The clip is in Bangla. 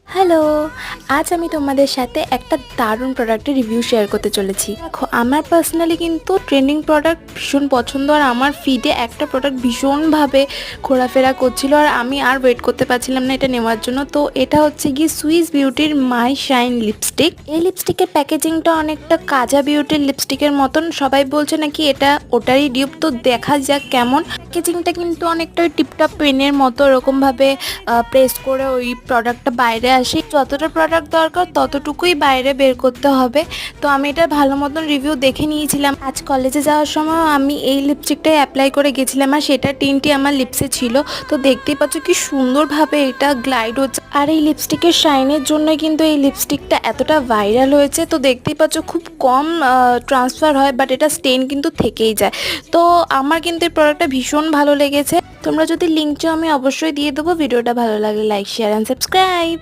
হ্যালো, আজ আমি তোমাদের সাথে একটা দারুণ প্রোডাক্টের রিভিউ শেয়ার করতে চলেছি। দেখো, আমার পার্সোনালি কিন্তু ট্রেন্ডিং প্রোডাক্ট ভীষণ পছন্দ, আর আমার ফিডে একটা প্রোডাক্ট ভীষণভাবে ঘোরাফেরা করছিল, আর আমি আর ওয়েট করতে পারছিলাম না এটা নেওয়ার জন্য। তো এটা হচ্ছে গিয়ে সুইস বিউটির মাই শাইন লিপস্টিক। এই লিপস্টিকের প্যাকেজিংটা অনেকটা কাজা বিউটির লিপস্টিকের মতন। সবাই বলছে নাকি এটা ওটারই ডিউপ, তো দেখা যাক কেমন। প্যাকেজিংটা কিন্তু অনেকটা ওই টিপটপ পেনের মতো এরকমভাবে প্রেস করে ওই প্রোডাক্টটা বাইরে আসে। যতটা প্রোডাক্ট দরকার ততটুকুই বাইরে বের করতে হবে। তো আমি এটা ভালো মতন রিভিউ দেখে নিয়েছিলাম। আজ কলেজে যাওয়ার সময় আমি এই লিপস্টিকটাই অ্যাপ্লাই করে গেছিলাম, আর সেটা টিনটি আমার লিপসে ছিল। তো দেখতেই পাচ্ছ কি সুন্দরভাবে এটা গ্লাইড হচ্ছে, আর এই লিপস্টিকের শাইনের জন্য কিন্তু এই লিপস্টিকটা এতটা ভাইরাল হয়েছে। তো দেখতেই পাচ্ছ খুব কম ট্রান্সফার হয়, বাট এটা স্টেন কিন্তু থেকেই যায়। তো আমার কিন্তু এই প্রোডাক্টটা ভীষণ ভালো লেগেছে। তোমরা যদি লিঙ্ক চাও আমি অবশ্যই দিয়ে দেবো। ভিডিওটা ভালো লাগলে লাইক, শেয়ার অ্যান্ড সাবস্ক্রাইব।